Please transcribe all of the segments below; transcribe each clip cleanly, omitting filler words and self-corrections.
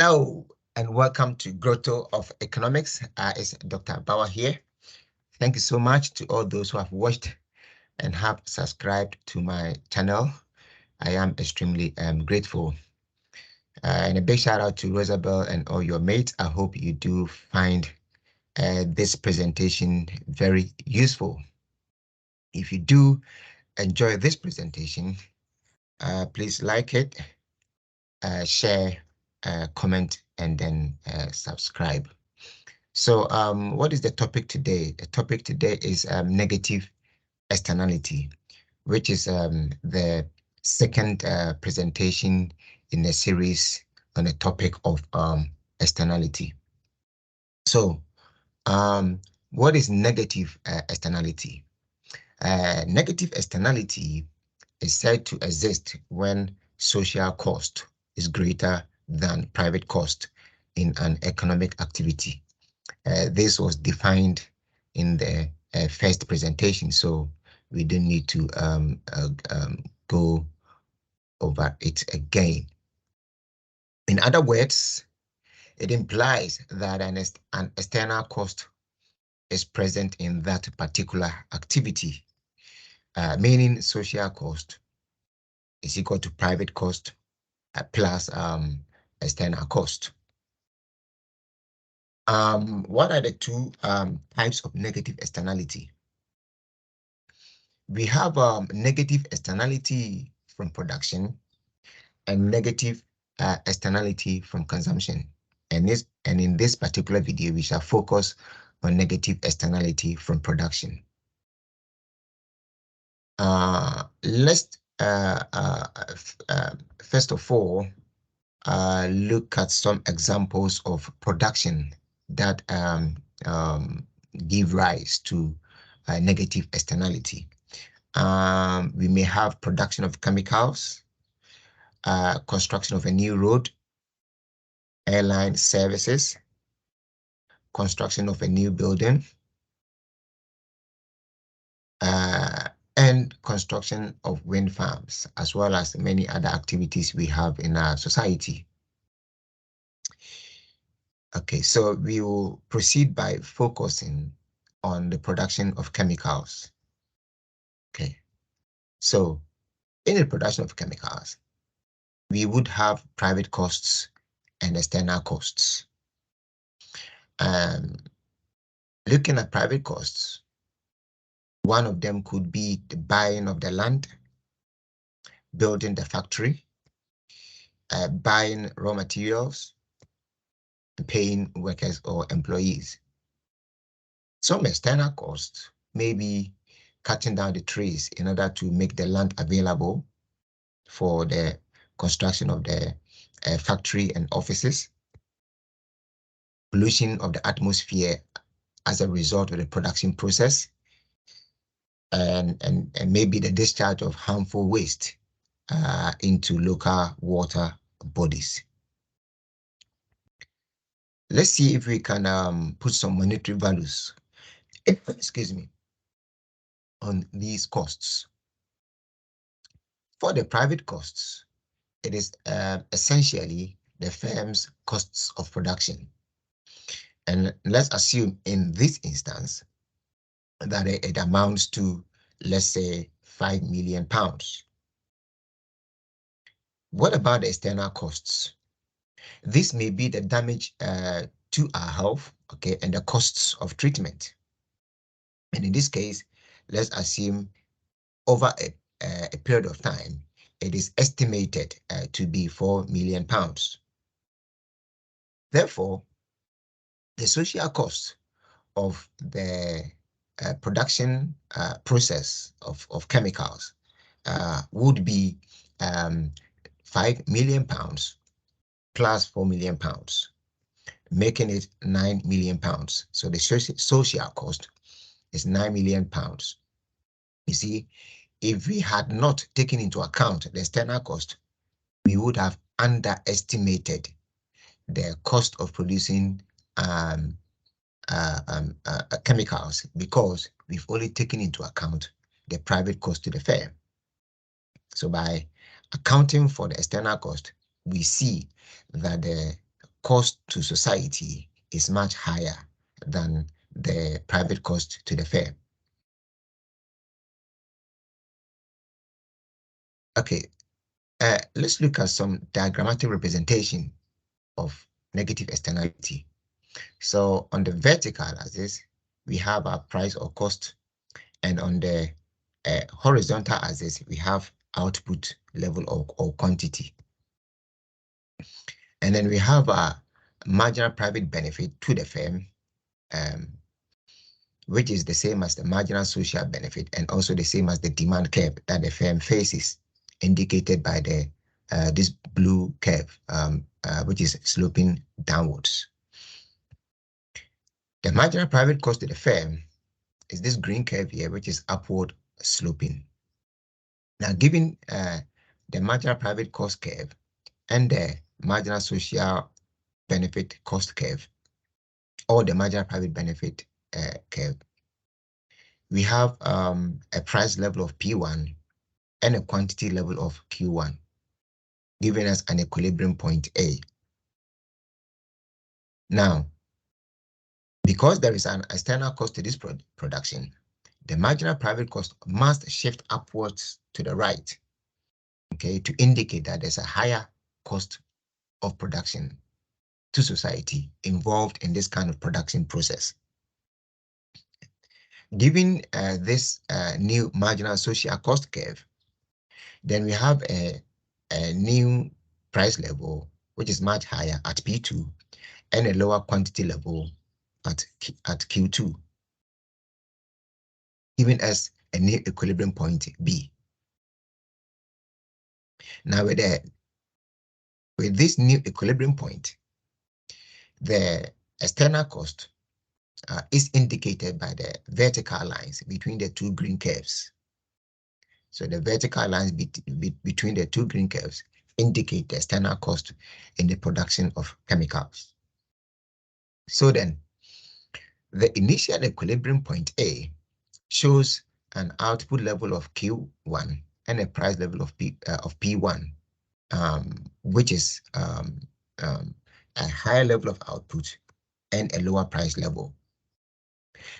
Hello and welcome to Grotto of Economics. It's Dr. Bauer here. Thank you so much to all those who have watched and have subscribed to my channel. I am extremely grateful. And a big shout out to Rosabel and all your mates. I hope you do find this presentation very useful. If you do enjoy this presentation, please like it, share, comment, and then subscribe. So what is the topic today? The topic today is negative externality, which is the second presentation in a series on the topic of externality. So what is negative externality? Negative externality is said to exist when social cost is greater than private cost in an economic activity. This was defined in the first presentation, so we don't need to go over it again. In other words, it implies that an external cost is present in that particular activity, meaning social cost is equal to private cost plus external cost. What are the two types of negative externality? We have negative externality from production and negative externality from consumption. And in this particular video, we shall focus on negative externality from production. Let's first of all look at some examples of production that give rise to negative externality. We may have production of chemicals, construction of a new road, airline services, construction of a new building, and construction of wind farms, as well as many other activities we have in our society. Okay, so we will proceed by focusing on the production of chemicals. Okay, so in the production of chemicals, we would have private costs and external costs. Looking at private costs, one of them could be the buying of the land, building the factory, buying raw materials, paying workers or employees. Some external costs may be cutting down the trees in order to make the land available for the construction of the factory and offices, pollution of the atmosphere as a result of the production process, and maybe the discharge of harmful waste into local water bodies. Let's see if we can put some monetary values, excuse me, on these costs. For the private costs, it is essentially the firm's costs of production. And let's assume in this instance that it amounts to, let's say, £5 million. What about the external costs? This may be the damage to our health, okay, and the costs of treatment. And in this case, let's assume over a period of time, it is estimated to be £4 million. Therefore, the social cost of the production process of chemicals would be £5 million plus £4 million, making it £9 million. So the social cost is £9 million. You see, if we had not taken into account the external cost, we would have underestimated the cost of producing chemicals because we've only taken into account the private cost to the firm. So by accounting for the external cost, we see that the cost to society is much higher than the private cost to the firm. Okay, let's look at some diagrammatic representation of negative externality. So on the vertical axis, we have our price or cost, and on the horizontal axis, we have output level or quantity. And then we have a marginal private benefit to the firm, which is the same as the marginal social benefit and also the same as the demand curve that the firm faces, indicated by the this blue curve, which is sloping downwards. The marginal private cost to the firm is this green curve here, which is upward sloping. Now, given the marginal private cost curve and the marginal social benefit cost curve, or the marginal private benefit curve, we have a price level of P1 and a quantity level of Q1, giving us an equilibrium point A. Now, because there is an external cost to this production, the marginal private cost must shift upwards to the right, okay, to indicate that there's a higher cost of production to society involved in this kind of production process. Given this new marginal social cost curve, then we have a new price level, which is much higher at P2, and a lower quantity level at Q2, giving us a new equilibrium point B. Now with this new equilibrium point, the external cost is indicated by the vertical lines between the two green curves. So the vertical lines between the two green curves indicate the external cost in the production of chemicals. So then, the initial equilibrium point A shows an output level of Q1 and a price level of P1, which is a higher level of output and a lower price level.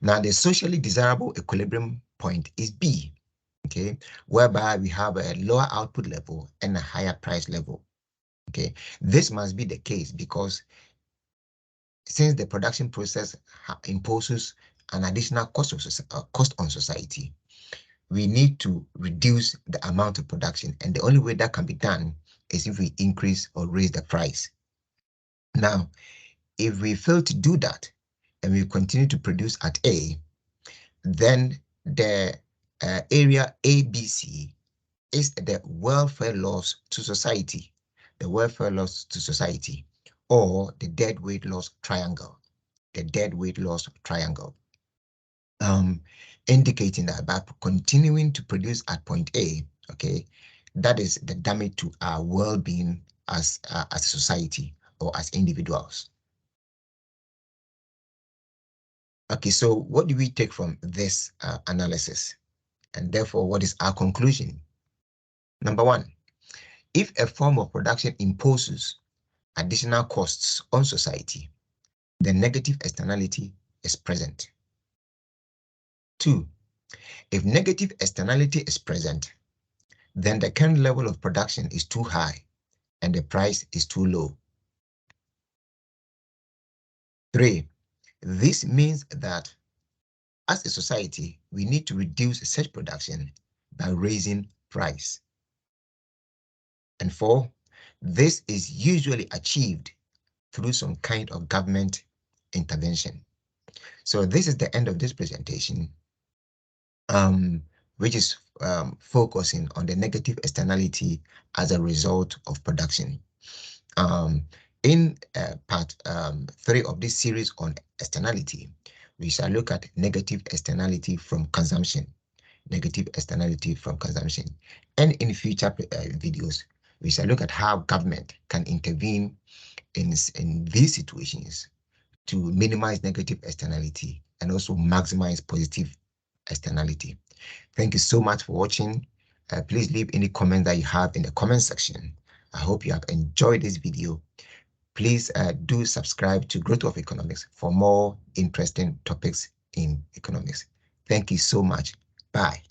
Now, the socially desirable equilibrium point is B, okay, whereby we have a lower output level and a higher price level. Okay, this must be the case because since the production process imposes an additional cost on society, we need to reduce the amount of production, and the only way that can be done is if we increase or raise the price. Now, if we fail to do that and we continue to produce at A, then the area ABC is the welfare loss to society, or the deadweight loss triangle, indicating that by continuing to produce at point A, okay, that is the damage to our well-being as a society or as individuals. Okay, so what do we take from this analysis? And therefore, what is our conclusion? Number one, if a form of production imposes additional costs on society, the negative externality is present. Two, if negative externality is present, then the current level of production is too high and the price is too low. Three, this means that as a society, we need to reduce such production by raising price. And four, this is usually achieved through some kind of government intervention. So this is the end of this presentation, which is focusing on the negative externality as a result of production. In part 3 of this series on externality, we shall look at negative externality from consumption. And in future videos, we shall look at how government can intervene in these situations to minimize negative externality and also maximize positive externality. Thank you so much for watching. Please leave any comment that you have in the comment section. I hope you have enjoyed this video. please do subscribe to Growth of Economics for more interesting topics in economics. Thank you so much. Bye.